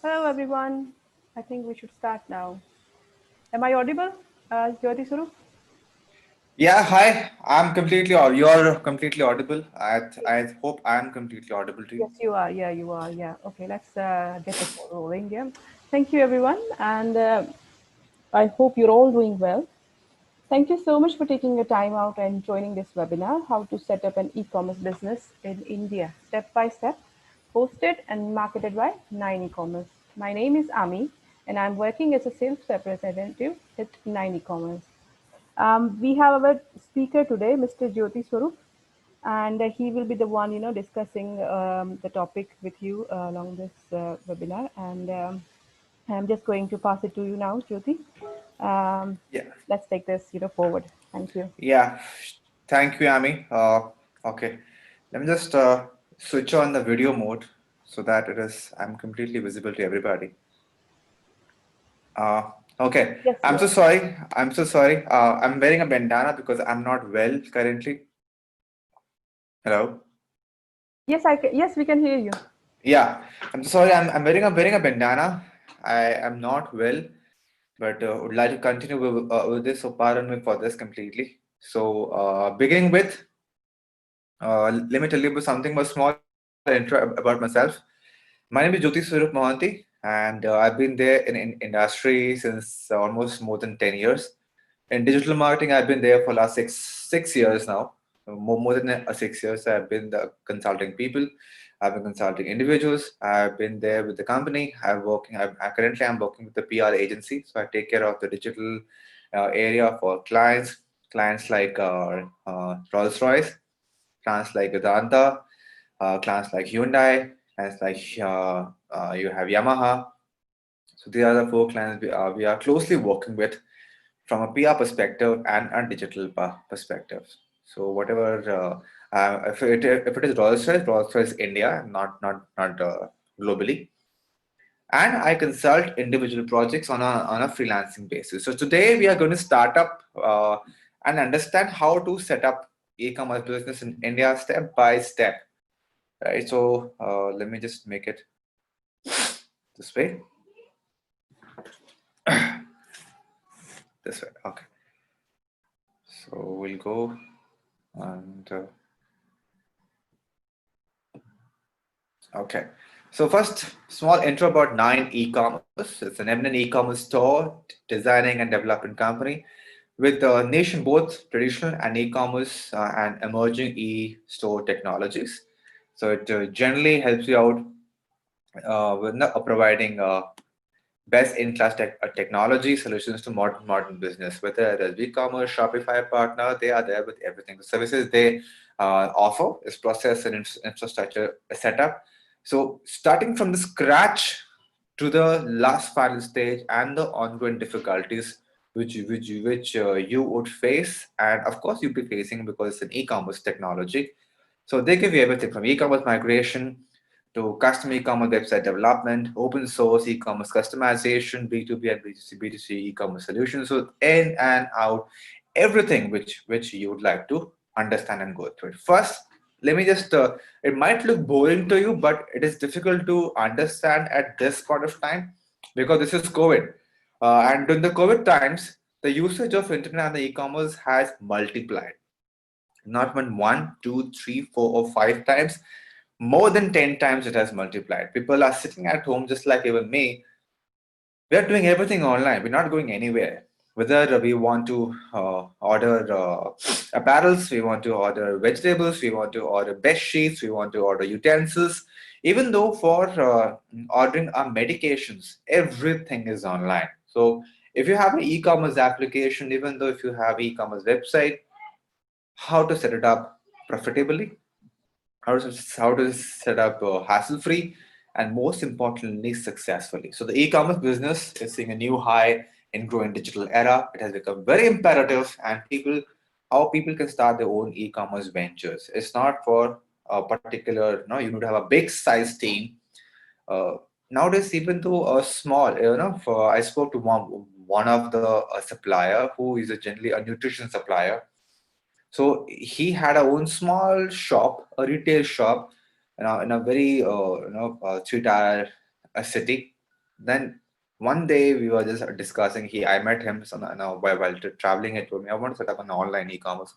Hello, everyone. I think we should start now. Am I audible, Jyoti Swarup? Yeah, hi. You're completely audible. I hope I'm completely audible to you. Yes, you are. Yeah, you are. Yeah. Okay, let's get the ball rolling. Yeah. Thank you, everyone. And I hope you're all doing well. Thank you so much for taking your time out and joining this webinar, How to Set Up an E-Commerce Business in India, Step by Step, hosted and marketed by 9eCommerce. My name is Ami, and I'm working as a sales representative at 9eCommerce. We have our speaker today, Mr. Jyoti Swarup, and he will be the one, discussing the topic with you along this webinar. And I'm just going to pass it to you now, Jyoti. Um, Yeah, let's take this, forward. Thank you. yeah. Thank you, Amy. Okay. Let me just switch on the video mode so that I'm completely visible to everybody. Uh, okay. Yes, I'm you so are. sorry. I'm so sorry. I'm wearing a bandana because I'm not well currently. Hello. Yes, we can hear you. Yeah. I'm so sorry. I'm wearing a bandana. I am not well, but would like to continue with this. So pardon me for this completely. So beginning with, let me tell you something, a small intro about myself. My name is Jyoti Swarup Mohanty, and I've been there in industry since almost more than 10 years. In digital marketing, I've been there for last six years now. More than 6 years, I've been the consulting people. I've been consulting individuals. I've been there with the company. Currently I'm working with the PR agency, so I take care of the digital area for clients like Rolls Royce, clients like Vedanta, clients like Hyundai, clients like you have Yamaha. So these are the four clients we are closely working with from a PR perspective and a digital perspective. So whatever, if it is Rolls Royce India, not globally, and I consult individual projects on a freelancing basis. So today we are going to start up and understand how to set up e-commerce business in India step by step. Right. So let me just make it this way. This way. Okay. So we'll go and okay. So first, small intro about 9eCommerce. It's an eminent e-commerce store, designing and development company with a niche in both traditional and e-commerce and emerging e-store technologies. So it generally helps you out with providing best-in-class technology solutions to modern business. Whether it is e-commerce, Shopify partner, they are there with everything. The services they offer is process and infrastructure setup. So starting from the scratch to the last final stage and the ongoing difficulties which you would face, and of course you'll be facing because it's an e-commerce technology. So they give you everything from e-commerce migration to custom e-commerce website development, open source e-commerce customization, B2B and B2C e-commerce solutions. So in and out, everything which you would like to understand and go through it. First, let me just, it might look boring to you, but it is difficult to understand at this point of time because this is COVID. And during the COVID times, the usage of internet and the e-commerce has multiplied. Not one, two, three, four, or five times, more than 10 times it has multiplied. People are sitting at home just like even me. We are doing everything online. We're not going anywhere. Whether we want to order apparels, we want to order vegetables, we want to order bed sheets, we want to order utensils. Even though for ordering our medications, everything is online. So if you have an e-commerce application, even though if you have e-commerce website, how to set it up profitably, how to set up hassle free, and most importantly successfully. So the e-commerce business is seeing a new high in growing digital era. It has become very imperative, and how people can start their own e-commerce ventures. It's not for a particular, no, you need to have a big size team. uh, Nowadays, even though a small, for I spoke to one of the supplier who is generally a nutrition supplier. So he had a own small shop, a retail shop, in a very three-tier city. Then one day we were just discussing. I met him while traveling. He told me I want to set up an online e-commerce.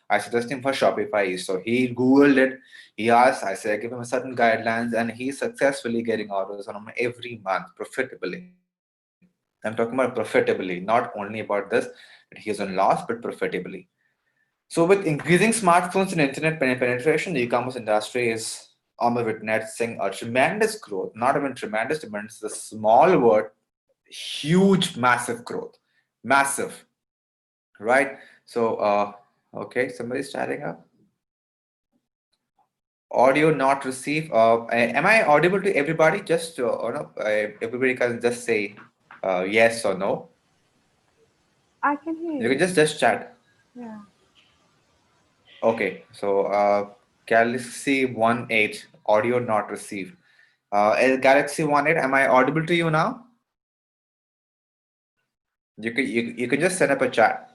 I suggested him for Shopify. So he googled it. He asked. I said, I give him a certain guidelines, and he's successfully getting orders on him every month profitably. I'm talking about profitably, not only about this that he is on loss, but profitably. So with increasing smartphones and internet penetration, the e-commerce industry is on witnessing a tremendous growth. Not even tremendous, it's the small word, huge, massive growth, massive, right? So, okay, somebody's chatting up. Audio not received. Am I audible to everybody? Just or no, everybody can just say yes or no. I can hear You can you. just chat. Yeah. Okay, so Galaxy One 8 audio not received. Galaxy One 8, am I audible to you now? You can just set up a chat.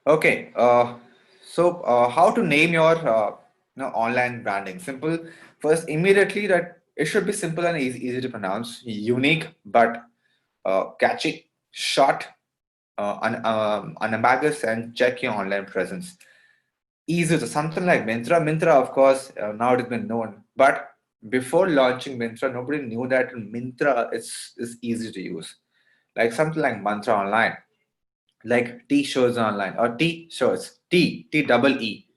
Okay, how to name your online branding? Simple. First, immediately that it should be simple and easy to pronounce. Unique but catchy, short, unambiguous, and check your online presence. Easy to something like Mintra. Mintra, of course, now it has been known, but before launching Mintra, nobody knew that Mintra is easy to use. Like something like Mantra Online, like T-shirts online or T-shirts, T double E,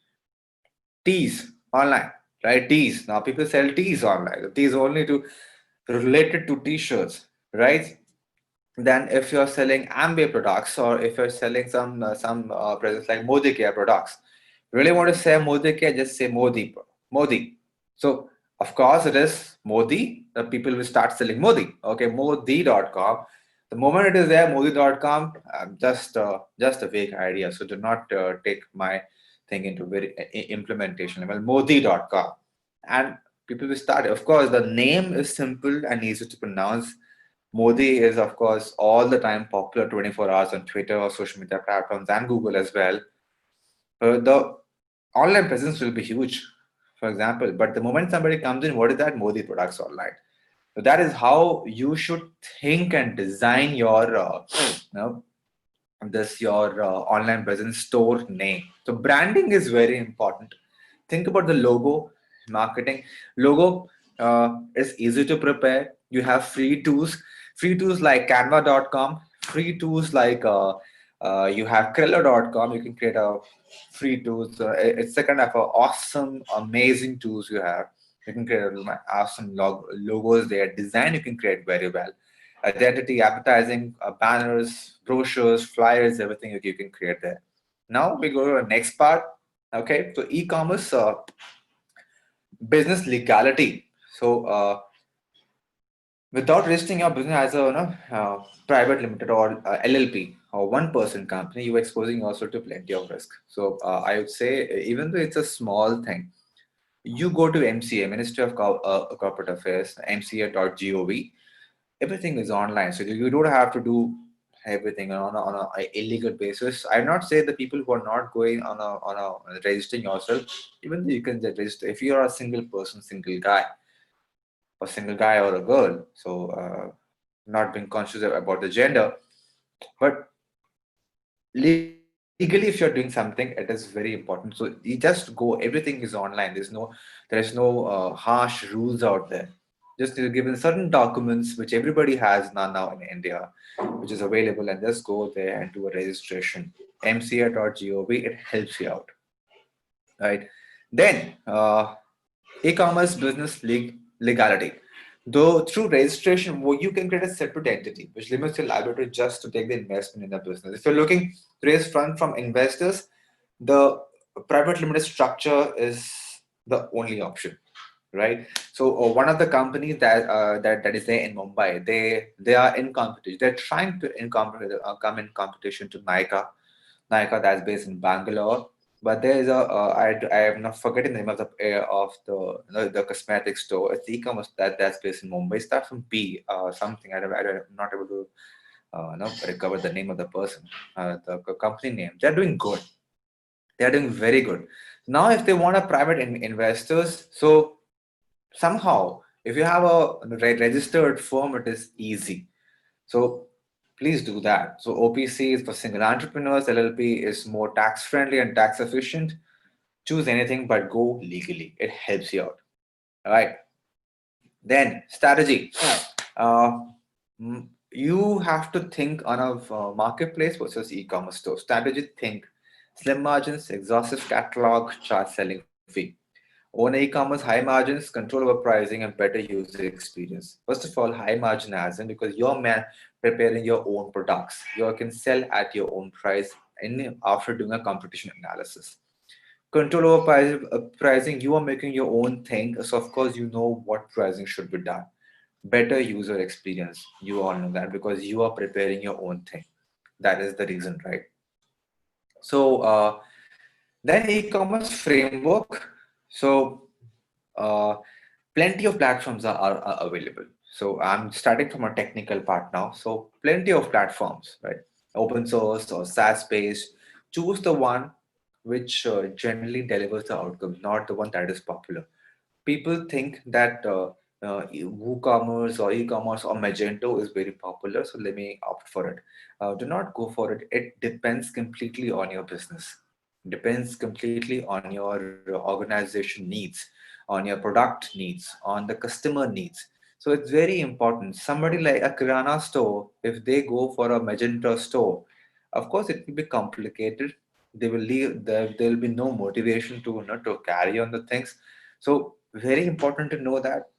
teas online, right? Teas. Now people sell teas online. The teas only to related to T-shirts, right? Than if you're selling Amway products or if you're selling some products like Modi Care products. Really want to say Modi Care, just say Modi. Modi. So of course it is Modi. The people will start selling Modi. Okay, Modi.com. The moment it is there, Modi.com, just a vague idea. So do not take my thing into very implementation level. Modi.com. And people will start. Of course, the name is simple and easy to pronounce. Modi is, of course, all the time popular 24 hours on Twitter or social media platforms and Google as well. The online presence will be huge, for example. But the moment somebody comes in, what is that? Modi products online. So that is how you should think and design your, your online presence store name. So branding is very important. Think about the logo, marketing. Logo is easy to prepare. You have free tools like canva.com, free tools like you have Krilla.com. You can create a free tools. It's a kind of a awesome, amazing tools you have. You can create awesome logos there. Design you can create very well. Identity, advertising, banners, brochures, flyers, everything you can create there. Now we go to the next part. Okay, so e-commerce business legality. So without registering your business as a private limited or LLP or one person company, you're exposing yourself to plenty of risk. So I would say even though it's a small thing, you go to MCA, Ministry of Corporate Affairs, mca.gov. Everything is online, so you don't have to do everything on a illegal basis. I not say the people who are not going on a registering yourself, even though you can just register if you are a single person, single guy or a girl. So not being conscious about the gender, but legally if you're doing something, it is very important. So you just go, everything is online. There is no harsh rules out there. Just given certain documents which everybody has now in India, which is available, and just go there and do a registration. mca.gov, it helps you out, right? Then e-commerce business legality. Though through registration, you can create a separate entity, which limits your liability just to take the investment in the business. If you're looking to raise funds from investors, the private limited structure is the only option, right? So one of the companies that is there in Mumbai, they are in competition. They're trying to come in competition to Nykaa that's based in Bangalore. But there is I am not forgetting the name of the cosmetic store. It's e-commerce that's based in Mumbai. It starts from P something. I'm not able to recover the name of the person, the company name. They're doing good. They're doing very good. Now, if they want a private investors, so Somehow, if you have a registered firm, it is easy. So please do that. So OPC is for single entrepreneurs, LLP is more tax friendly and tax efficient. Choose anything but go legally. It helps you out. All right. Then strategy. Uh, you have to think on a marketplace versus e-commerce store. Strategy: think slim margins, exhaustive catalog, charge selling fee. Own e-commerce, high margins, control over pricing, and better user experience. First of all, high margin as in because you're preparing your own products. You can sell at your own price after doing a competition analysis. Control over pricing, you are making your own thing. So of course you know what pricing should be done. Better user experience. You all know that because you are preparing your own thing. That is the reason, right? So then e-commerce framework. So uh, plenty of platforms are available. So I'm starting from a technical part now. So plenty of platforms, right? Open source or SaaS based. Choose the one which generally delivers the outcome, not the one that is popular. People think that WooCommerce or e-commerce or Magento is very popular, so let me opt for it. Do not go for it. It depends completely on your business. Depends completely on your organization needs, on your product needs, on the customer needs. So it's very important. Somebody like a Kirana store, if they go for a Magento store, of course it will be complicated. They will leave. There will be no motivation to to carry on the things. So very important to know that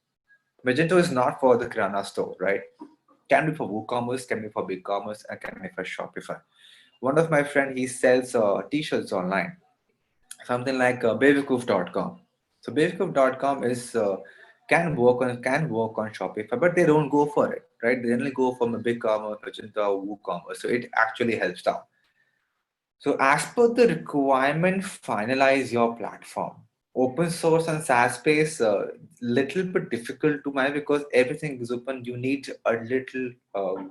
Magento is not for the Kirana store, right? Can be for WooCommerce, can be for BigCommerce, and can be for Shopify. One of my friend, he sells t-shirts online, something like babycoof.com. So babycoof.com is can work on Shopify, but they don't go for it, right? They only go from a BigCommerce, Magento, WooCommerce. So it actually helps out. So as per the requirement, finalize your platform. Open source and SaaS space, little bit difficult to manage because everything is open. You need a little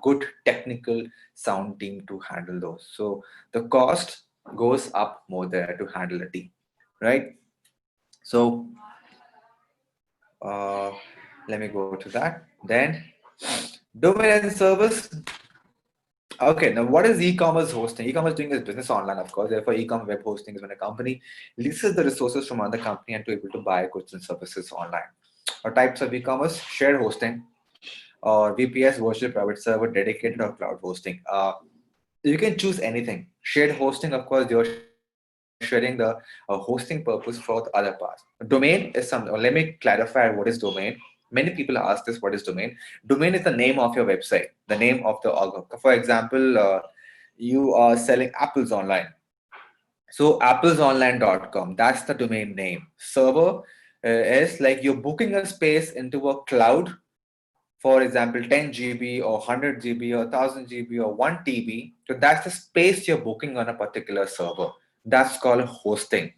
good technical sound team to handle those. So the cost goes up more there to handle a team, right? So uh, let me go to that. Then domain and service. Okay, now what is e-commerce hosting? E-commerce doing is business online, of course. Therefore, e-commerce web hosting is when a company leases the resources from another company and to able to buy goods and services online. Or types of e-commerce: shared hosting, or VPS, virtual private server, dedicated or cloud hosting. You can choose anything. Shared hosting, of course, you're sharing the hosting purpose for the other parts. Domain is something. Let me clarify what is domain. Many people ask this, what is domain? Domain is the name of your website, the name of the org. For example, you are selling apples online. So applesonline.com, that's the domain name. Server is like you're booking a space into a cloud, for example, 10 GB or 100 GB or 1000 GB or 1 TB. So that's the space you're booking on a particular server. That's called hosting.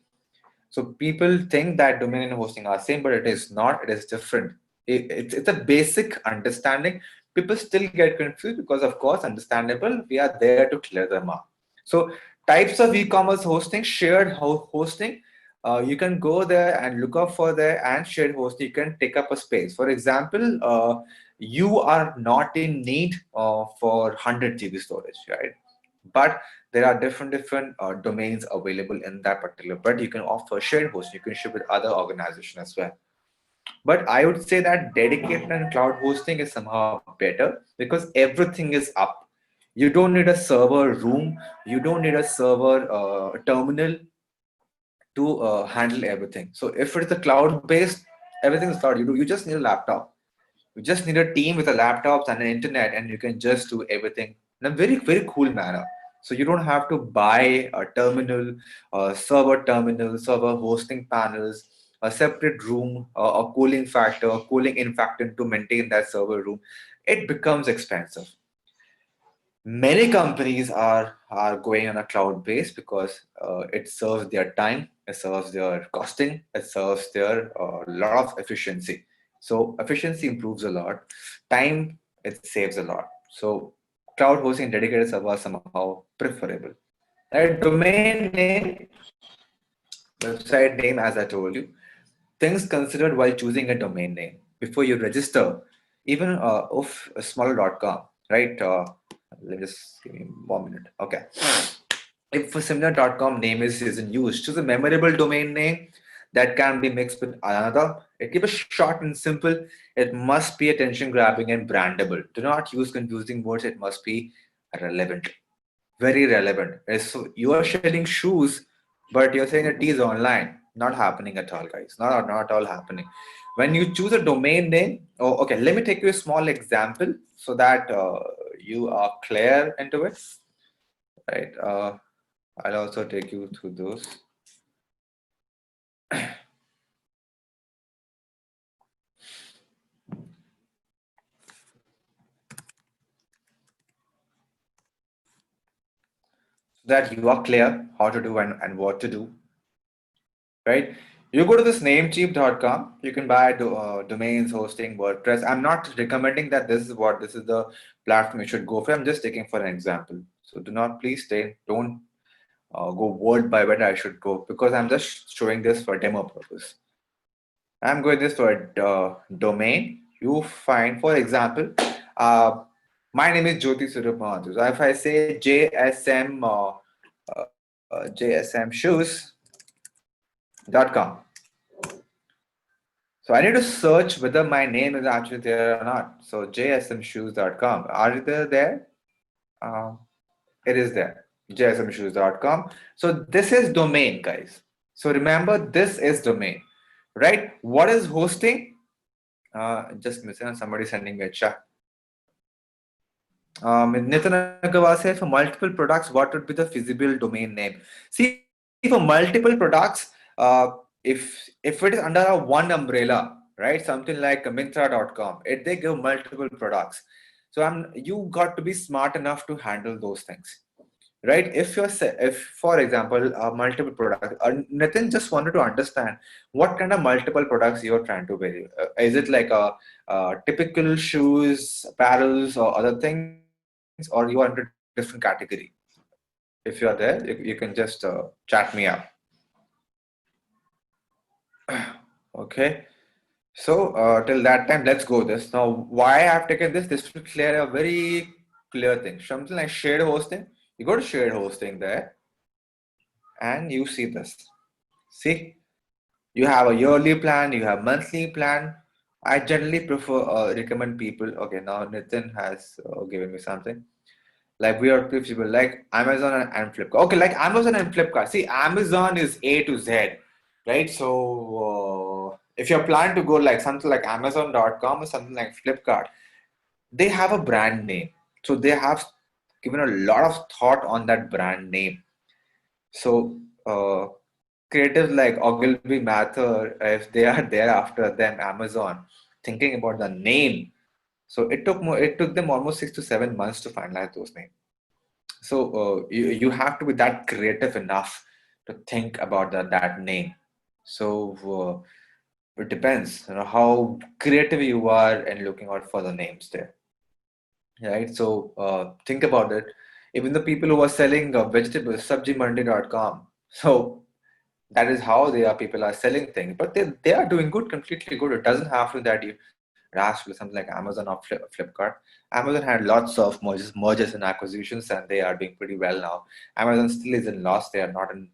So people think that domain and hosting are same, but it is not. It is different. It's a basic understanding. People still get confused because, of course, understandable. We are there to clear them up. So types of e-commerce hosting: shared hosting. You can go there and look up for there, and shared hosting. You can take up a space. For example, you are not in need for 100 GB storage, right? But there are different domains available in that particular, but you can offer shared host. You can share with other organizations as well. But I would say that dedicated and cloud hosting is somehow better because everything is up. You don't need a server room, you don't need a server terminal to handle everything. So if it's a cloud based, everything is cloud. You just need a laptop. You just need a team with a laptops and an internet, and you can just do everything in a very cool manner. So you don't have to buy a terminal, server terminal, server hosting panels, a separate room, a cooling factor, a cooling in factor to maintain that server room. It becomes expensive. Many companies are going on a cloud base because it serves their time, it serves their costing, it serves their lot of efficiency. So efficiency improves a lot, time it saves a lot. So cloud hosting and dedicated server are somehow preferable. Right, domain name, website name, as I told you. things considered while choosing a domain name before you register, even of smaller.com, right? Let me just give me 1 minute. Okay. If a similar.com name is in use, choose a memorable domain name that can be mixed with another. It keep it short and simple. It must be attention grabbing and brandable. Do not use confusing words. It must be relevant, very relevant. So you are selling shoes, but you're saying a tea is online. Not happening at all, guys. Not all happening. When you choose a domain name, oh, okay, let me take you a small example so that you are clear into it, right? I'll also take you through those. So that you are clear how to do and what to do, right? You go to this namecheap.com, you can buy domains, hosting, WordPress. I'm not recommending that this is the platform you should go for. I'm just taking for an example. So do not please don't go word by word I should go because I'm just showing this for demo purpose. I'm going this for a domain. You find, for example, uh, my name is Jyoti Surup Mahathur. So if I say jsmshoes.com, so I need to search whether my name is actually there or not. So jsmshoes.com, are they there? Um, it is there. jsmshoes.com. So this is domain, guys. So remember, this is domain, right? What is hosting? Just missing somebody sending me a chat. Nitin Agarwal said, for multiple products, what would be the feasible domain name? See, for multiple products, if it is under a one umbrella, right? Something like Myntra.com, they give multiple products. So you got to be smart enough to handle those things, right? If for example, multiple products, Nitin just wanted to understand what kind of multiple products you're trying to build. Is it like a typical shoes, apparels, or other things, or you are into different category? If you are there, you can just chat me up. Okay. So till that time, let's go this. Now, why I have taken this will clear a very clear thing. Something like shared hosting. You go to shared hosting there, and you see this. See, you have a yearly plan, you have monthly plan. I generally prefer recommend people. Okay, now Nitin has given me something. Like we are people like Amazon and Flipkart. Okay, like Amazon and Flipkart. See, Amazon is A to Z, right? So if you're planning to go like something like Amazon.com or something like Flipkart, they have a brand name. So they have given a lot of thought on that brand name. So creatives like Ogilvy Mather, if they are there after them, Amazon, thinking about the name. So it took them almost 6 to 7 months to finalize those names. So you have to be that creative enough to think about that name. So it depends, how creative you are and looking out for the names there, right? So think about it. Even the people who are selling vegetables, sabjimonday.com. So that is how people are selling things, but they are doing good, completely good. It doesn't have to that you rash with something like Amazon or Flipkart. Amazon had lots of mergers and acquisitions, and they are doing pretty well now. Amazon still is in loss. They are not in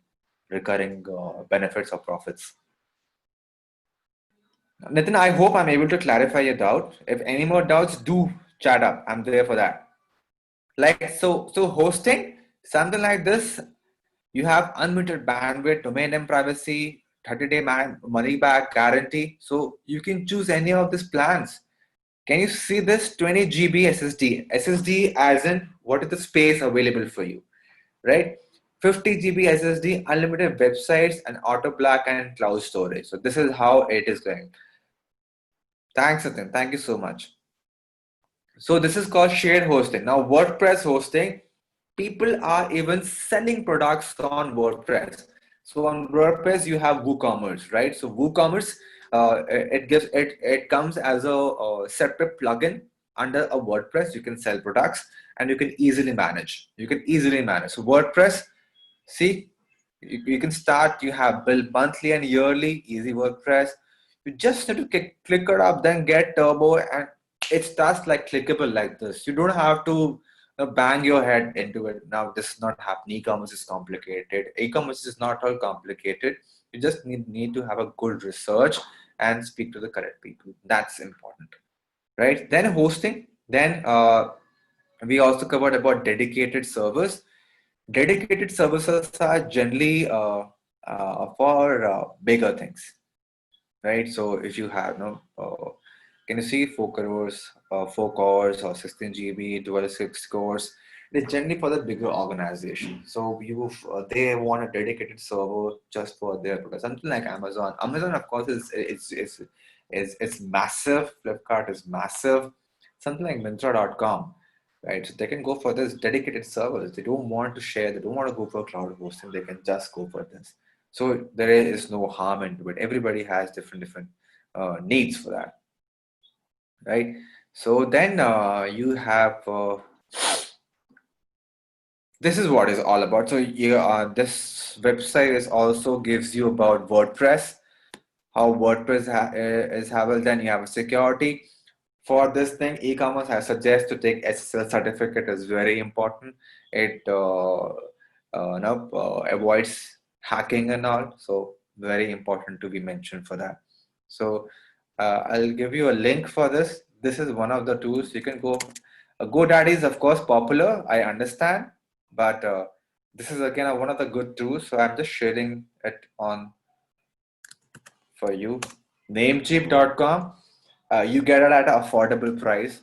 recurring benefits or profits. Nitin, I hope I'm able to clarify your doubt. If any more doubts, do chat up. I'm there for that. Like so hosting something like this, you have unlimited bandwidth, domain name privacy, 30-day money back guarantee. So you can choose any of these plans. Can you see this 20 GB SSD? SSD as in what is the space available for you, right? 50 GB SSD, unlimited websites, and auto black and cloud storage. So this is how it is going. Thanks, Satyan. Thank you so much. So this is called shared hosting. Now WordPress hosting, people are even selling products on WordPress. So on WordPress you have WooCommerce, right? So WooCommerce, it comes as a separate plugin under a WordPress. You can sell products and you can easily manage. So WordPress, see, you can start. You have build monthly and yearly, easy WordPress. You just need to click it up, then get turbo, and it starts like clickable like this. You don't have to bang your head into it. Now, this is not happening. E-commerce is complicated. E-commerce is not all complicated. You just need to have a good research and speak to the correct people. That's important, right? Then hosting. Then we also covered about dedicated servers. Dedicated services are generally for bigger things, right? So if you have can you see 4 crores, 4 cores or 16 GB, dual 6 cores? It's generally for the bigger organization. So they want a dedicated server just for their product. Something like Amazon. Amazon, of course, is massive. Flipkart is massive. Something like Myntra.com, right? So they can go for this dedicated servers. They don't want to share. They don't want to go for cloud hosting. They can just go for this. So there is no harm into it. Everybody has different needs for that, right? So then you have this is what is all about. So this website is also gives you about WordPress, how WordPress is handled. Then you have a security. For this thing, e-commerce, I suggest to take SSL certificate is very important. It avoids hacking and all, so very important to be mentioned for that. So I'll give you a link for this. This is one of the tools you can go. GoDaddy is of course popular, I understand, but this is again one of the good tools. So I'm just sharing it on for you. Namecheap.com. You get it at an affordable price.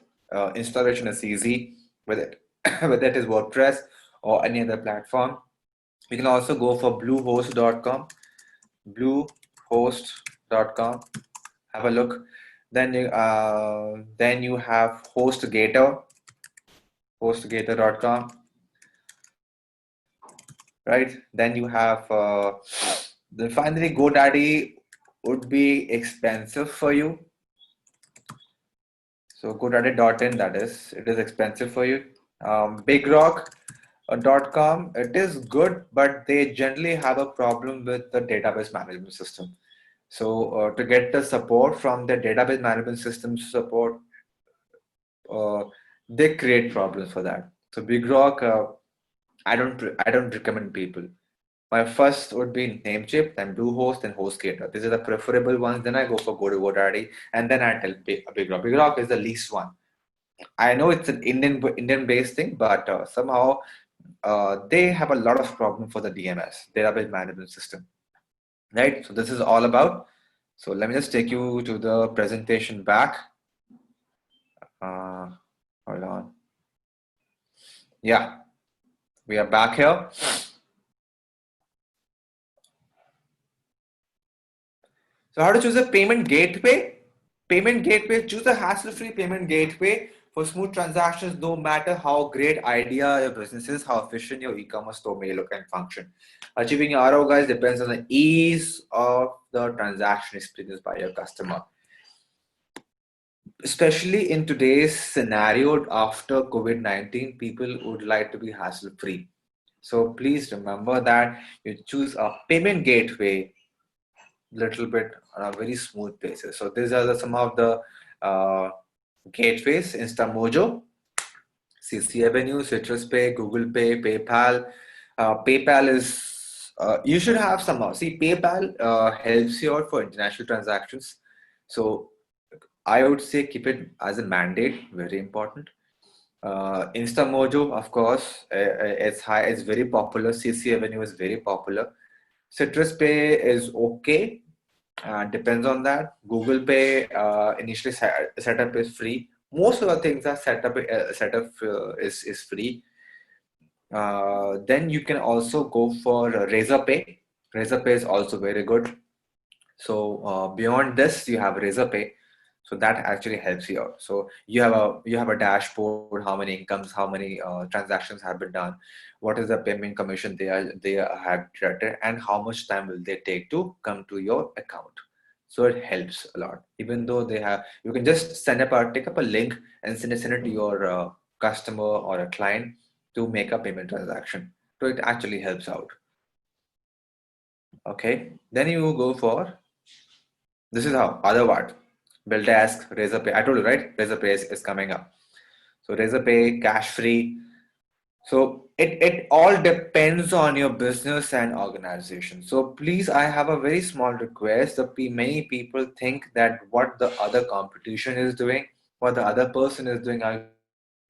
Installation is easy with it. Whether it is WordPress or any other platform. You can also go for bluehost.com. Bluehost.com. Have a look. Then you have HostGator. HostGator.com. Right. Then you have finally GoDaddy would be expensive for you. So GoDaddy.in, that is, it is expensive for you. BigRock.com, it is good, but they generally have a problem with the database management system. So to get the support from the database management system support, uh, they create problems for that. So BigRock, I don't recommend people. My first would be Namecheap, then Bluehost, then HostGator. These are the preferable ones. Then I go for GoDaddy, and then I tell BigRock. BigRock is the least one. I know it's an Indian based thing, but somehow they have a lot of problem for the DMS, database management system, right? So this is all about. So let me just take you to the presentation back. Uh, Hold on. Yeah, we are back here. So how to choose a payment gateway? Payment gateway, choose a hassle-free payment gateway for smooth transactions, no matter how great idea your business is, how efficient your e-commerce store may look and function. Achieving your ROI, guys, depends on the ease of the transaction experience by your customer. Especially in today's scenario after COVID-19, people would like to be hassle-free. So please remember that you choose a payment gateway little bit on a very smooth basis. So these are some of the gateways: InstaMojo, CC Avenue, Citrus Pay, Google Pay, PayPal. PayPal is you should have somehow. See, PayPal helps you out for international transactions. So I would say keep it as a mandate, very important. InstaMojo, of course, it's high, it's very popular. CC Avenue is very popular. Citrus Pay is okay, depends on that. Google Pay initially setup is free. Most of the things are setup is free. Then you can also go for Razorpay. Razorpay is also very good. So beyond this, you have Razorpay. So that actually helps you out. So you have a dashboard, how many incomes, how many transactions have been done, what is the payment commission they have directed, and how much time will they take to come to your account. So it helps a lot. Even though you can just take up a link and send it to your customer or a client to make a payment transaction. So it actually helps out. Okay. Then you go for This is how. Other what? Bill Task, Razor Pay. I told you, right? Razor Pay is coming up. So Razor Pay, cash free. So it all depends on your business and organization. So please, I have a very small request. Many people think that what the other competition is doing, what the other person is doing, are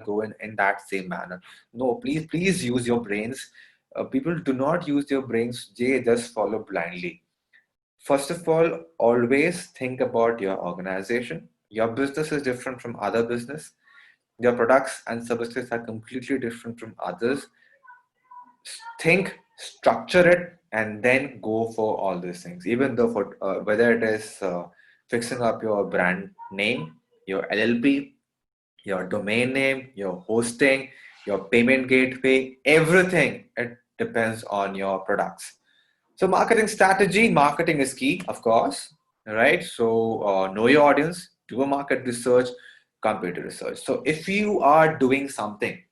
going in that same manner. No, please use your brains. People do not use their brains. They just follow blindly. First of all, always think about your organization. Your business is different from other business. Your products and services are completely different from others. Think, structure it, and then go for all these things. Even though for whether it is fixing up your brand name, your LLP, your domain name, your hosting, your payment gateway, everything, it depends on your products. So marketing strategy, marketing is key, of course, right? So know your audience, do a market research, competitor research. So if you are doing something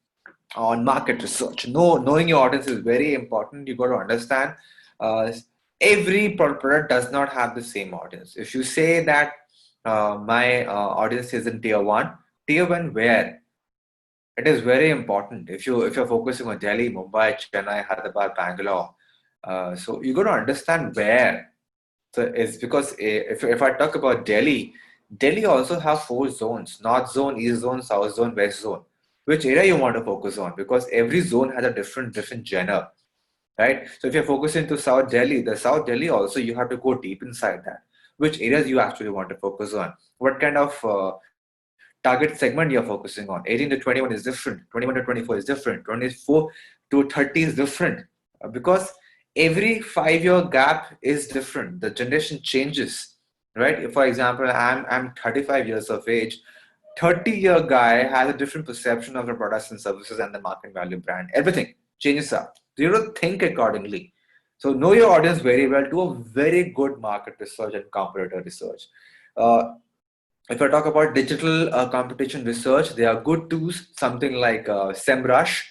on market research, knowing your audience is very important. You got to understand uh, every product does not have the same audience. If you say that my audience is in tier one where? It is very important. If you're focusing on Delhi, Mumbai, Chennai, Hyderabad, Bangalore, so you got to understand where. So it's because if I talk about Delhi, Delhi also have four zones: North Zone, East Zone, South Zone, West Zone. Which area you want to focus on? Because every zone has a different genre, right? So if you're focusing to South Delhi, the South Delhi also you have to go deep inside that. Which areas you actually want to focus on? What kind of target segment you're focusing on? 18 to 21 is different. 21 to 24 is different. 24 to 30 is different. Because every 5 year gap is different. The generation changes, right? If, for example, I'm 35 years of age. 30-year guy has a different perception of the products and services and the market value brand. Everything changes up. So you have to think accordingly. So know your audience very well. Do a very good market research and competitor research. Uh, if I talk about digital competition research, there are good tools, something like SEMrush,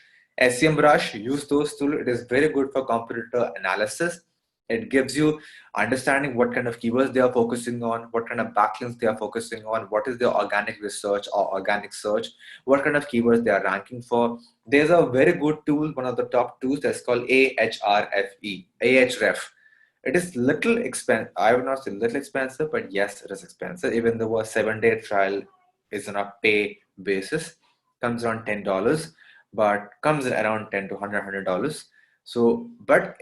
SEMrush. Use those tools. It is very good for competitor analysis. It gives you understanding what kind of keywords they are focusing on, what kind of backlinks they are focusing on, what is their organic research or organic search, what kind of keywords they are ranking for. There's a very good tool, one of the top tools that's called Ahref. It is little expensive. I would not say little expensive, but yes, it is expensive. Even though a 7 day trial is on a pay basis, comes around $10, but comes around 10 to $100. So, but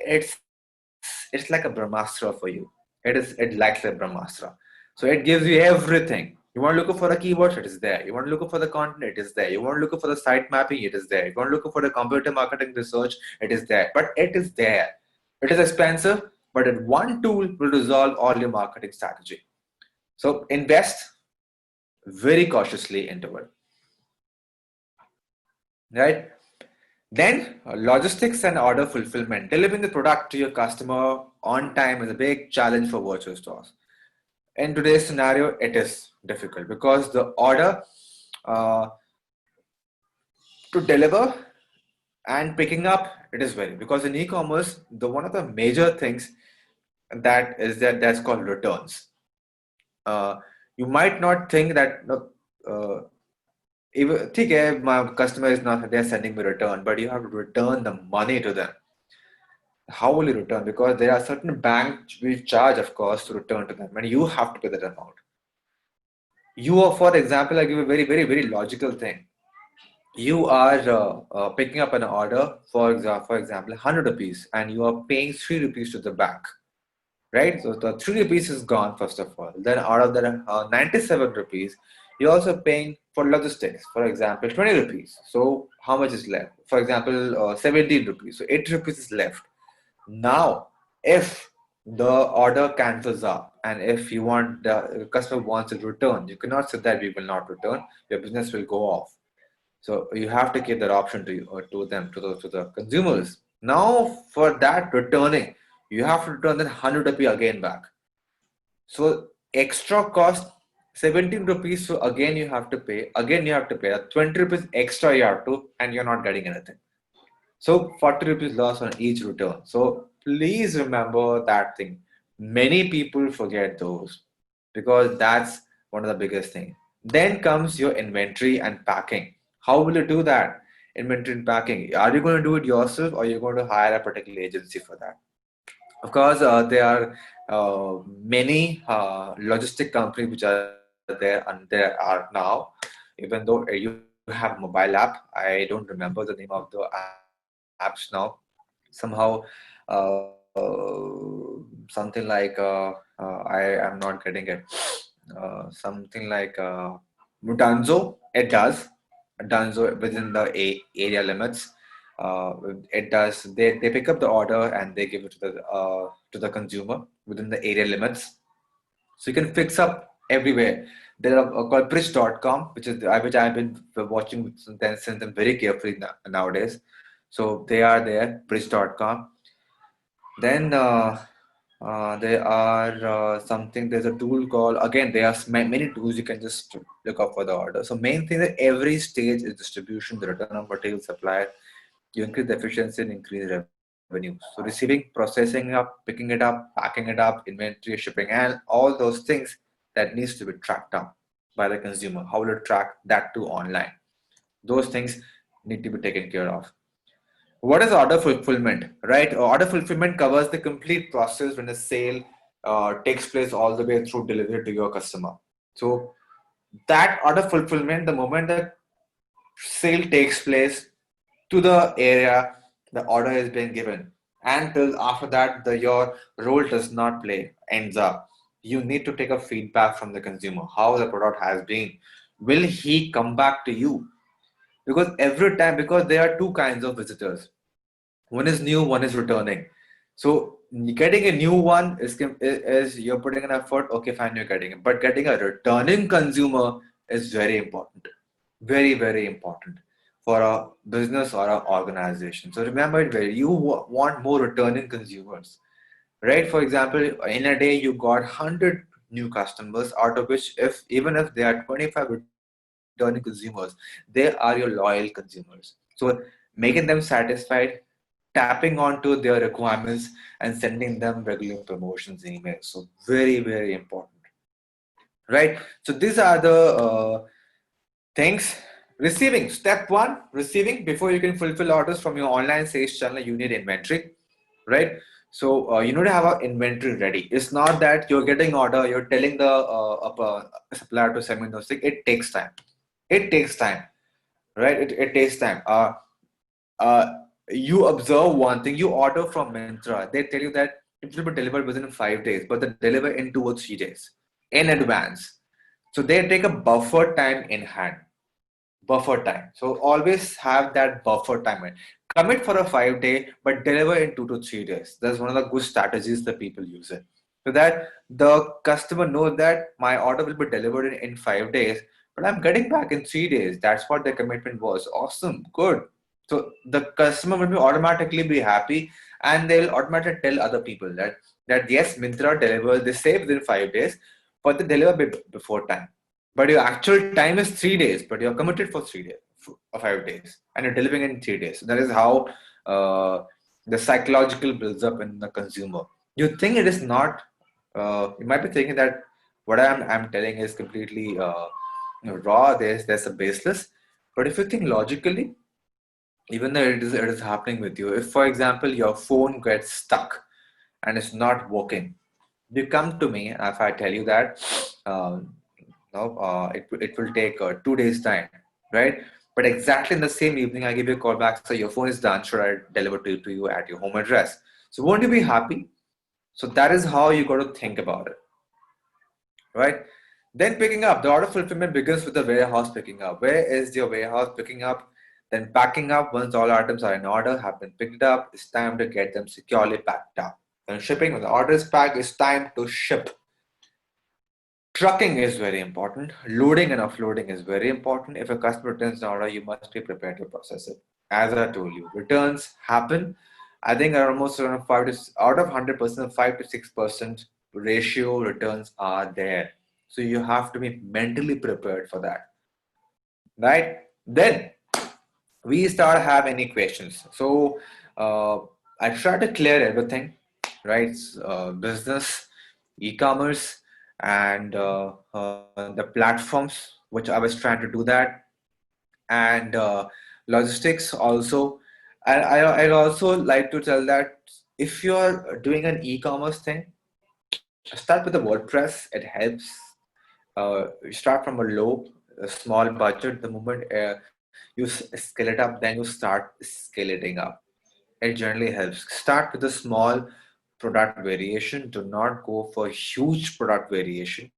it's like a Brahmastra for you. It like a Brahmastra. So it gives you everything. You want to look for the keywords, it is there. You want to look for the content, it is there. You want to look for the site mapping, it is there. You want to look for the computer marketing research, it is there. But it is there. It is expensive, but that one tool will resolve all your marketing strategy. So invest very cautiously into it, right? Then logistics and order fulfillment. Delivering the product to your customer on time is a big challenge for virtual stores. In today's scenario, it is difficult because the order uh, to deliver and picking up, it is very, because in e-commerce, the one of the major things that's called returns. uh, you might not think that no, even ठीक है, my customer is not they're sending me return, but you have to return the money to them. How will you return? Because there are certain banks will charge, of course, to return to them, and you have to pay that amount. You are, for example, I give a very logical thing. You are picking up an order for example 100 rupees, and you are paying 3 rupees to the bank, right? So the 3 rupees is gone, first of all. Then out of the 97 rupees, you're also paying for logistics, for example, 20 rupees. So how much is left? For example, 17 rupees. So 8 rupees is left. Now, if the order cancels up and if you want the customer wants to return, you cannot say that we will not return. Your business will go off. So you have to give that option to them, to the consumers. Now for that returning, you have to return that 100 rupee again back. So extra cost 17 rupees. So again you have to pay. Again you have to pay. 20 rupees extra you have to, and you're not getting anything. So 40 rupees loss on each return. So please remember that thing. Many people forget those. because that's one of the biggest things. Then comes your inventory and packing. How will you do that? Inventory and packing. Are you going to do it yourself, or you're going to hire a particular agency for that? Of course, there are many logistic companies which are there, and there are now. Even though you have a mobile app, I don't remember the name of the apps now. Somehow, something like I am not getting it. Something like Dunzo. It does. Dunzo within the area limits. Uh, it does. They pick up the order and they give it to the consumer within the area limits. So you can fix up everywhere. There are called bridge.com, which I've been watching since then very carefully nowadays. So they are there, bridge.com. Then there are something. There's a tool called, again. There are many tools you can just look up for the order. So main thing that every stage is distribution, the return of material supply. You increase the efficiency and increase revenue. So receiving, processing up, picking it up, packing it up, inventory, shipping, and all those things that needs to be tracked down by the consumer. How will you track that to online? Those things need to be taken care of. What is order fulfillment, right? Order fulfillment covers the complete process when a sale takes place all the way through delivery to your customer. So that order fulfillment, the moment the sale takes place to the area the order is being given, and till after that your role does not play, ends up. You need to take a feedback from the consumer, how the product has been. Will he come back to you? Because every time, because there are two kinds of visitors, one is new, one is returning. So getting a new one is you're putting an effort. Okay, fine, you're getting it. But getting a returning consumer is very important, very important for a business or an organization. So remember it very. You want more returning consumers, right? For example, in a day you got 100 new customers, out of which, if even if there are 25 returning consumers, they are your loyal consumers. So making them satisfied, tapping onto their requirements, and sending them regular promotions and emails. So very important, right? So these are the things. Receiving, step one, receiving. Before you can fulfill orders from your online sales channel, you need inventory, right? So you need to have an inventory ready. It's not that you're getting order, you're telling the supplier to send me those things. It takes time. It takes time, right? It takes time. Uh, you observe one thing. You order from Myntra, they tell you that it will be delivered within 5 days, but they deliver in 2 or 3 days in advance. So they take a buffer time in hand. Buffer time. So always have that buffer time. Commit for a 5 day, but deliver in 2 to 3 days. That's one of the good strategies that people use it. So that the customer knows that my order will be delivered in 5 days, but I'm getting back in 3 days. That's what the commitment was. Awesome, good. So the customer will be automatically be happy, and they'll automatically tell other people that yes, Myntra delivers. They say within 5 days, but they deliver before time. But your actual time is 3 days, but you're committed for 3 days or 5 days, and you're delivering in 3 days. That is how the psychological builds up in the consumer. You think it is not, you might be thinking that what I'm telling is completely raw, there's a baseless. But if you think logically, even though it is happening with you, if for example your phone gets stuck and it's not working, you come to me, and if I tell you that no, it will take 2 days time, right? But exactly in the same evening, I give you a call back. So your phone is done. Should I deliver to you at your home address? So won't you be happy? So that is how you got to think about it, right? Then picking up, the order fulfillment begins with the warehouse picking up. Where is your warehouse picking up? Then packing up. Once all items are in order, have been picked up, it's time to get them securely packed up. Then shipping, when the order is packed, it's time to ship. Trucking is very important. Loading and offloading is very important. If a customer returns an order, you must be prepared to process it. As I told you, returns happen. I think almost around out of 100%, 5 to 6% ratio returns are there. So you have to be mentally prepared for that, right? Then we start have any questions. So I try to clear everything, right? Business, e-commerce, and the platforms which I was trying to do that, and logistics also. I'd also like to tell that if you're doing an e-commerce thing, start with the WordPress. It helps. Start from a low, a small budget. The moment you scale it up, then you start scaling up. It generally helps. Start with a small product variation. Do not go for huge product variation.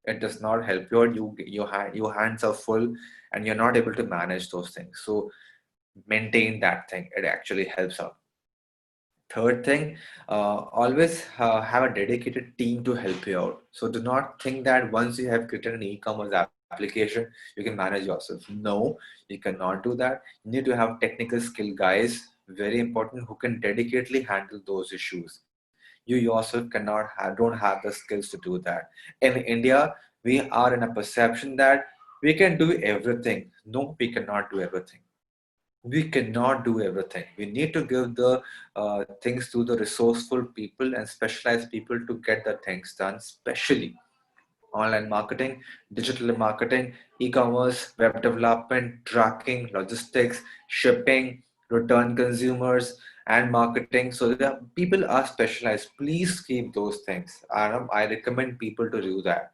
It does not help you. Your hands are full, and you're not able to manage those things. So maintain that thing. It actually helps out. Third thing, always have a dedicated team to help you out. So do not think that once you have created an e-commerce application, you can manage yourself. No, you cannot do that. You need to have technical skill guys, very important, who can dedicatedly handle those issues. You yourself cannot have, don't have the skills to do that. In India, we are in a perception that we can do everything. No, we cannot do everything. We cannot do everything. We need to give the things to the resourceful people and specialized people to get the things done, especially online marketing, digital marketing, e-commerce, web development, tracking, logistics, shipping, return consumers, and marketing. So the people are specialized. Please keep those things. I recommend people to do that,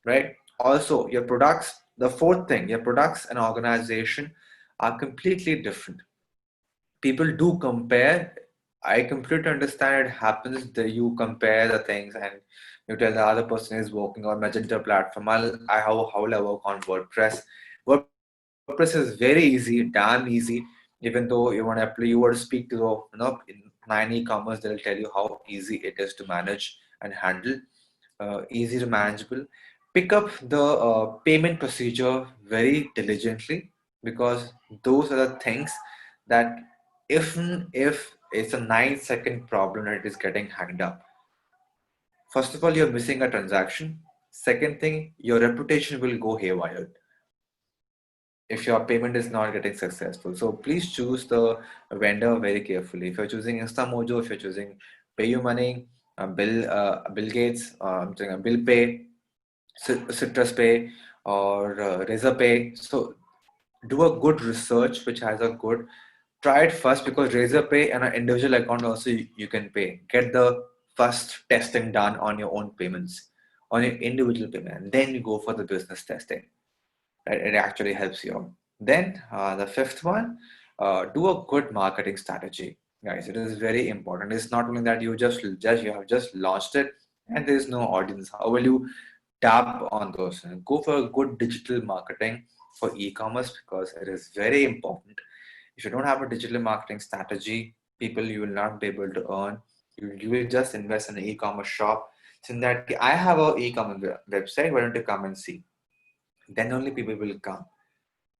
right? Also, your products. The fourth thing, your products and organization are completely different. People do compare. I completely understand it happens that you compare the things and you tell the other person is working on Magento platform. How will I work on WordPress? WordPress is very easy, damn easy. Even though you were to speak to in 9eCommerce, they'll tell you how easy it is to manage and handle, easy to manageable. Pick up the payment procedure very diligently, because those are the things that if it's a 9-second problem and it is getting hanged up, first of all, you're missing a transaction. Second thing, your reputation will go haywire if your payment is not getting successful. So please choose the vendor very carefully. If you're choosing InstaMojo, if you're choosing PayUmoney, Bill Gates, I'm saying Bill Pay, Citrus Pay, or Razor Pay. So do a good research which has a good, try it first, because Razor Pay and an individual account also you can pay. Get the first testing done on your own payments, on your individual payment, and then you go for the business testing. Right? It actually helps you out. Then the fifth one, do a good marketing strategy, guys. It is very important. It's not only that you have just launched it and there is no audience. How will you tap on those? Go for a good digital marketing for e-commerce, because it is very important. If you don't have a digital marketing strategy, people, you will not be able to earn. You will just invest in an e-commerce shop. So in that, I have a e-commerce website. Why don't you come and see? Then only people will come.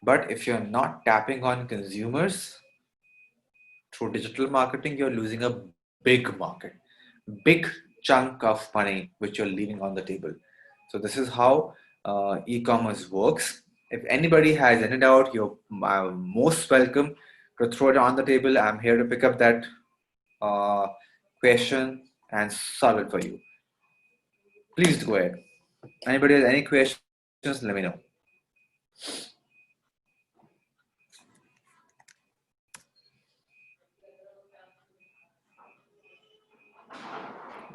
But if you're not tapping on consumers through digital marketing, you're losing a big market, big chunk of money which you're leaving on the table. So this is how e-commerce works. If anybody has any doubt, you're most welcome to throw it on the table. I'm here to pick up that uh, question and solve it for you. Please go ahead. Anybody has any questions, let me know.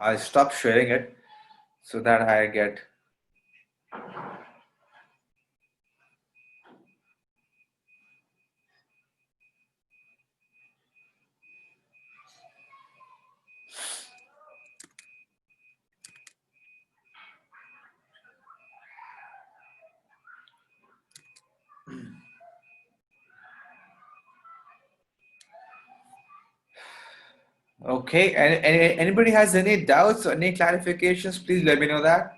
I'll stop sharing it so that I get. Okay, anybody has any doubts or any clarifications, please let me know that.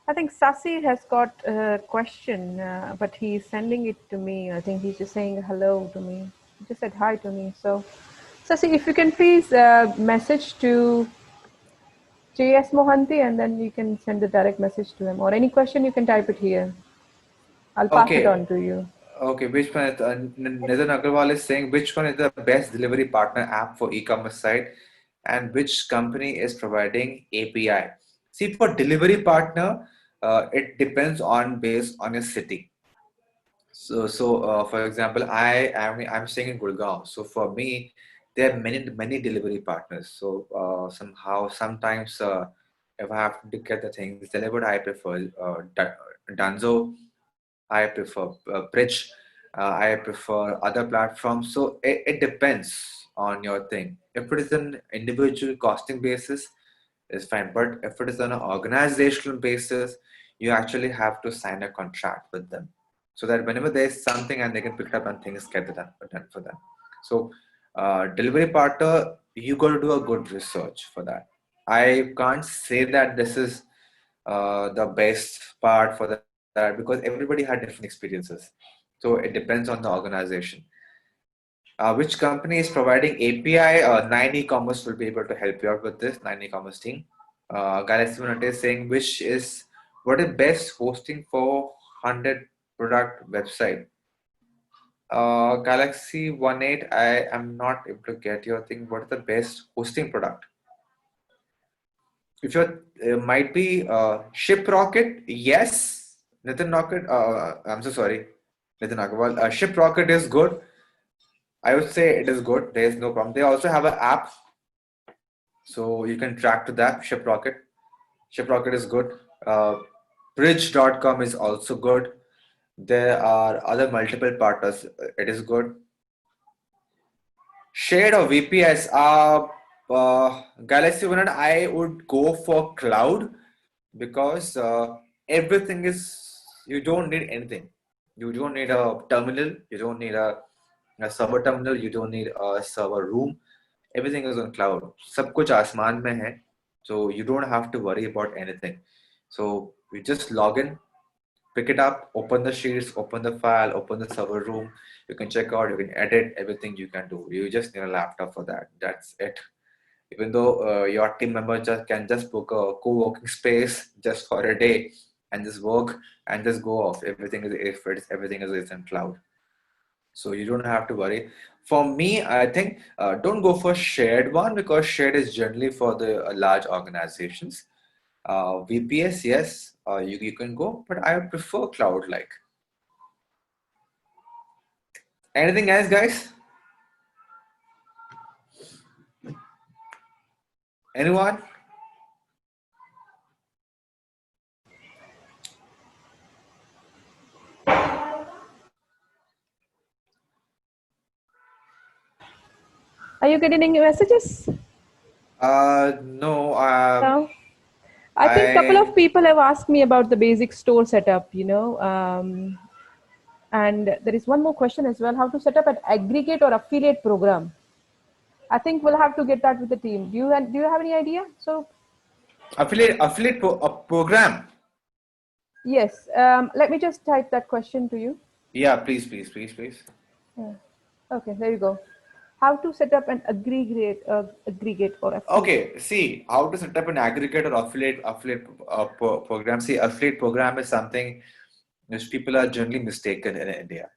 I think Sasi has got a question, but he's sending it to me. I think he's just saying hello to me. He just said hi to me. So, Sasi, if you can please message to JS Mohanty, and then you can send a direct message to him. Or any question, you can type it here. I'll pass it Okay, on to you. Okay, which one is, Nitin Agarwal is saying which one is the best delivery partner app for e-commerce site and which company is providing API? See, for delivery partner, it depends on based on your city. So, for example, I'm staying in Gurgaon. So for me, there are many delivery partners. So sometimes if I have to get the things delivered, I prefer Dunzo, I prefer Bridge, I prefer other platforms. So it depends on your thing. If it is an individual costing basis, it's fine. But if it is on an organizational basis, you actually have to sign a contract with them so that whenever there's something and they can pick it up and things get done for them. So delivery partner, you got to do a good research for that. I can't say that this is the best part for that because everybody had different experiences. So it depends on the organization. Which company is providing API? 9eCommerce will be able to help you out with this. 9eCommerce team. Galaxy One is saying which is what is best hosting for 100 product website. Galaxy One 8, I am not able to get your thing. What is the best hosting product? If you might be ShipRocket, yes. Nitin Rocket, I'm so sorry, Nitin Agarwal. ShipRocket is good. I would say it is good. There is no problem. They also have an app, so you can track to that. ShipRocket. ShipRocket is good. Uh, Bridge.com is also good. There are other multiple partners. It is good. Shade or VPS? Galaxy One, I would go for cloud because everything is, you don't need anything. You don't need a terminal, you don't need a server terminal, you don't need a server room. Everything is on cloud. सब कुछ आसमान में है. So you don't have to worry about anything. So you just log in, pick it up, open the sheets, open the file, open the server room. You can check out, you can edit, everything you can do. You just need a laptop for that. That's it. Even though your team member can just book a co-working space just for a day and just work and just go off. Everything is if it's everything is in cloud. So you don't have to worry. For me, I think don't go for shared one because shared is generally for the large organizations. VPS, yes, you can go, but I prefer cloud like. Anything else, guys? Anyone? Are you getting any messages? No. No. I think a couple of I people have asked me about the basic store setup, and there is one more question as well: how to set up an aggregate or affiliate program. I think we'll have to get that with the team. Do you have any idea? So program. yes, let me just type that question to you. Yeah, please. Yeah. Okay, there you go. How to set up an aggregate or affiliate? Okay, see how to set up an aggregate or affiliate program. See, affiliate program is something which people are generally mistaken in India.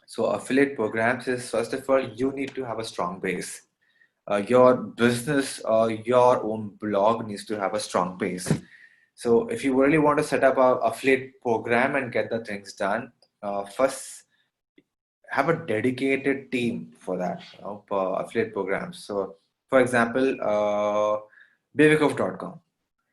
So affiliate programs is first of all you need to have a strong base. Your business or your own blog needs to have a strong base. So if you really want to set up a affiliate program and get the things done, first have a dedicated team for that, for affiliate programs. So, for example, babycove.com,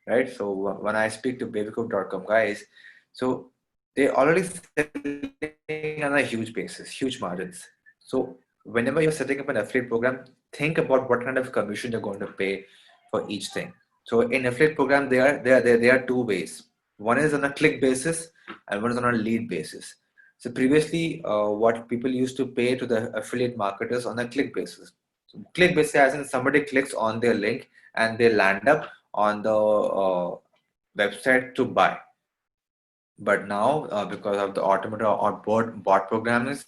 right? So when I speak to babycove.com guys, so they already selling on a huge basis, huge margins. So whenever you're setting up an affiliate program, think about what kind of commission you're going to pay for each thing. So in affiliate program, there are two ways. One is on a click basis, and one is on a lead basis. So previously, what people used to pay to the affiliate marketers on a click basis. So click basis as in somebody clicks on their link and they land up on the website to buy. But now, because of the automated or bot programs,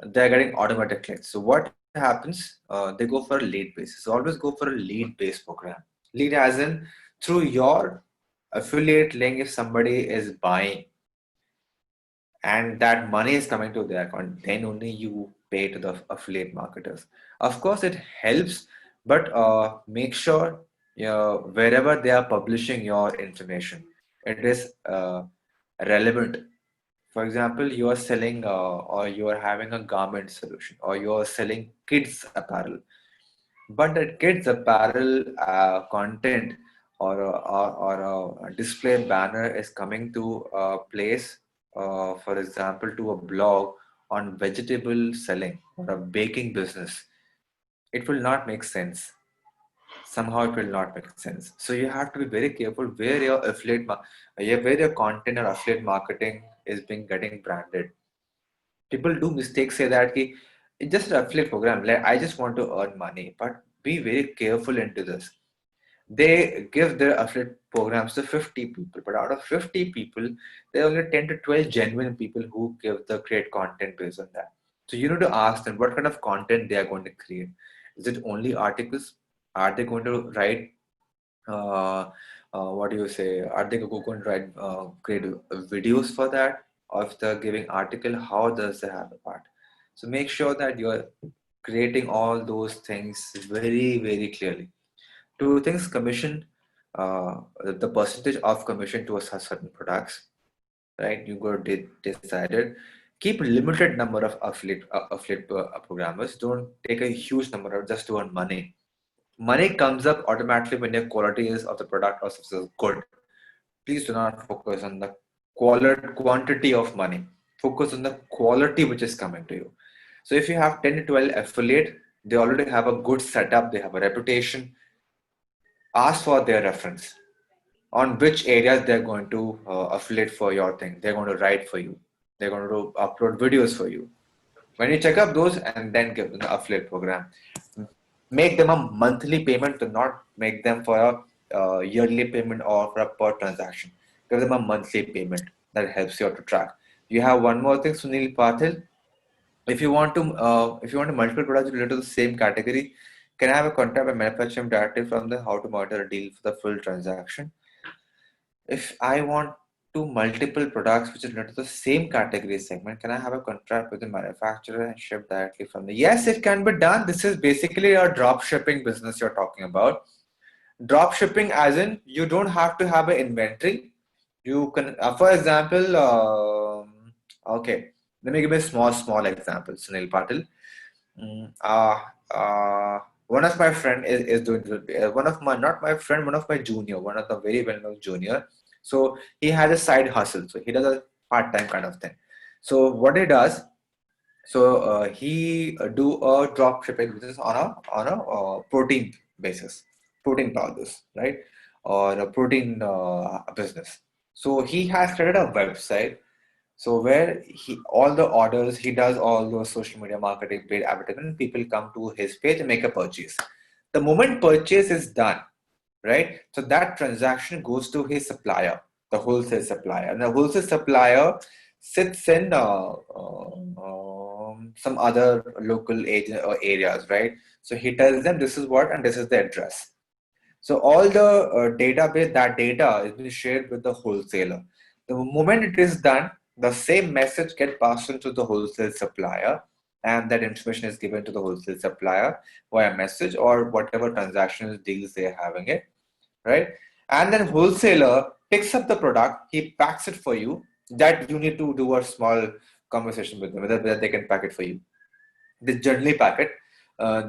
they're getting automatic clicks. So what happens? They go for a lead basis. So always go for a lead-based program. Lead as in through your affiliate link if somebody is buying and that money is coming to their account, then only you pay to the affiliate marketers. Of course, it helps, but make sure wherever they are publishing your information, it is relevant. For example, you are selling or you are having a garment solution, or you are selling kids apparel, but that kids apparel content or a display banner is coming to a place, for example, to a blog on vegetable selling or a baking business. It will not make sense. Somehow it will not make sense. So you have to be very careful where your where your content or affiliate marketing is being getting branded. People do mistakes, say that ki, it's just an affiliate program, like I just want to earn money, but be very careful into this. They give their affiliate programs to 50 people, but out of 50 people, there are only 10 to 12 genuine people who give the great content based on that. So you need to ask them what kind of content they are going to create. Is it only articles? Are they going to write uh, what do you say? Are they going to write create videos for that? Or if they're giving article, how does they have a part? So make sure that you're creating all those things very, very clearly. Two things: commission, the percentage of commission to a certain products, right? You got decided. Keep limited number of affiliate programmers. Don't take a huge number just to earn money. Money comes up automatically when your quality is of the product or service is good. Please do not focus on the quantity of money. Focus on the quality which is coming to you. So if you have 10 to 12 affiliate, they already have a good setup, they have a reputation. Ask for their reference on which areas they're going to affiliate for your thing. They're going to write for you. They're going to upload videos for you. When you check up those and then give them the affiliate program, make them a monthly payment, to not make them for a yearly payment or for a per transaction. Give them a monthly payment. That helps you out to track. You have one more thing, Sunil Patil. If you want to multiple products related to the same category, can I have a contract by manufacturing directly from the how to monitor a deal for the full transaction? If I want to multiple products which is related to the same category segment, can I have a contract with the manufacturer and ship directly from the? Yes, it can be done. This is basically a drop shipping business you're talking about. Drop shipping, as in you don't have to have an inventory. You can, for example, okay, let me give you a small example, Sunil Patil. Mm, uh, One of my friend is doing one of my not my friend, one of my junior, one of the very well known junior. So he has a side hustle. So he does a part time kind of thing. So what he does, so he do a drop shipping business on a protein basis, protein powders, right, or a protein business. So he has created a website, so where he all the orders, he does all those social media marketing, paid advertisement, people come to his page and make a purchase. The moment purchase is done, right? So that transaction goes to his supplier, the wholesale supplier, and the wholesale supplier sits in some other local agent or areas, right? So he tells them this is what and this is the address. So all the database, that data is being shared with the wholesaler. The moment it is done, the same message gets passed on to the wholesale supplier, and that information is given to the wholesale supplier via message or whatever transactions deals they are having it, right? And then wholesaler picks up the product, he packs it for you. That you need to do a small conversation with them whether they can pack it for you. They generally pack it.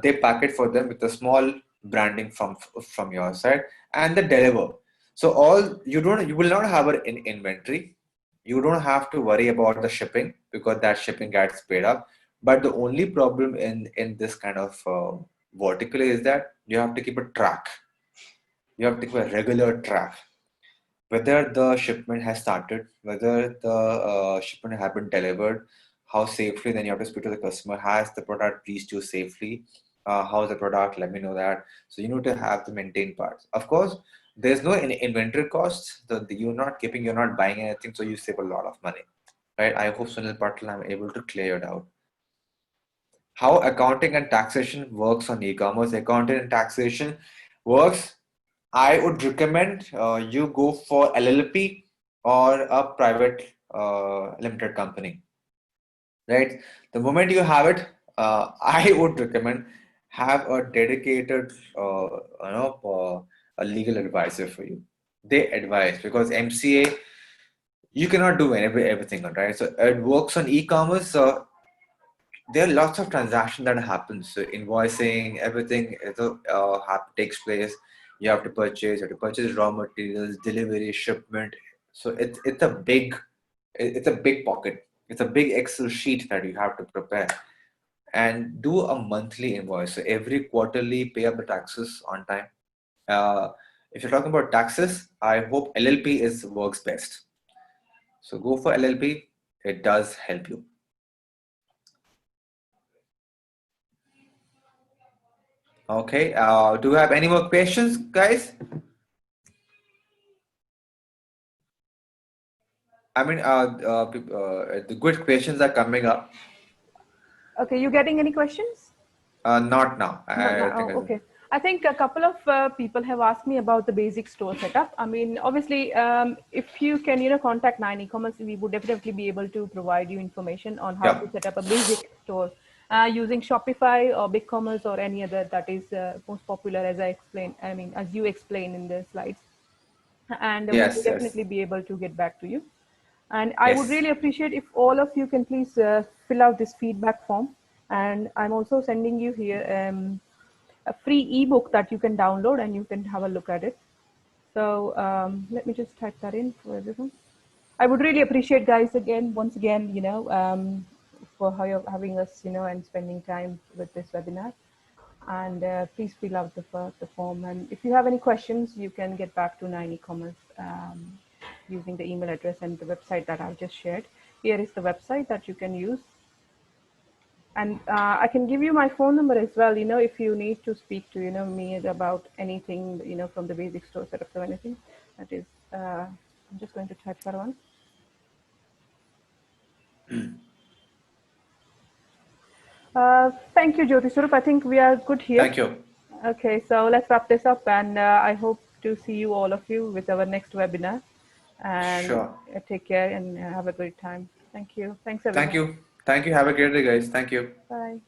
They pack it for them with a small branding from your side, and they deliver. So you will not have an inventory. You don't have to worry about the shipping because that shipping gets paid up. But the only problem in this kind of vertical is that you have to keep a track. You have to keep a regular track whether the shipment has started, whether the shipment has been delivered, how safely, then you have to speak to the customer. Has the product reached you safely? How's the product? Let me know that. So you need to have the maintained parts. Of course, there's no inventory costs. You're not keeping, you're not buying anything, so you save a lot of money, right? I hope Sunil Patil, I'm able to clear it out. How accounting and taxation works on e-commerce. Accounting and taxation works. I would recommend you go for LLP or a private limited company, right? The moment you have it, I would recommend have a dedicated, a legal advisor for you. They advise because MCA you cannot do everything, right? So it works on e-commerce. So there are lots of transactions that happens. So invoicing, everything takes place. You have to purchase raw materials, delivery, shipment. So it's a big pocket. It's a big Excel sheet that you have to prepare and do a monthly invoice. So every quarterly, pay up the taxes on time. Uh, if you're talking about taxes, I hope LLP is works best. So go for LLP. It does help you. Okay. Do you have any more questions, guys? I mean, the good questions are coming up. Okay, you getting any questions? Not now. Not I now. think Oh, okay. I think a couple of people have asked me about the basic store setup. I mean, obviously, if you can, contact 9eCommerce, we would definitely be able to provide you information on how to Yep. set up a basic store using Shopify or BigCommerce or any other that is most popular, as I explained. I mean, as you explained in the slides, and we will Yes. Yes. definitely be able to get back to you. And I would Yes. really appreciate if all of you can please fill out this feedback form. And I'm also sending you here a free ebook that you can download and you can have a look at it. So let me just type that in for everyone. I would really appreciate, guys, once again, for how you're having us, and spending time with this webinar. And please fill out the form. And if you have any questions, you can get back to 9eCommerce using the email address and the website that I've just shared. Here is the website that you can use. And I can give you my phone number as well, if you need to speak to, me about anything, from the basic store setup or anything. That is, I'm just going to type that one. Thank you, Jyoti Surup. I think we are good here. Thank you. Okay, so let's wrap this up, and I hope to see you, all of you, with our next webinar. And Sure. take care and have a great time. Thank you. Thanks, Thank everyone. you. Thank you. Have a great day, guys. Thank you. Bye.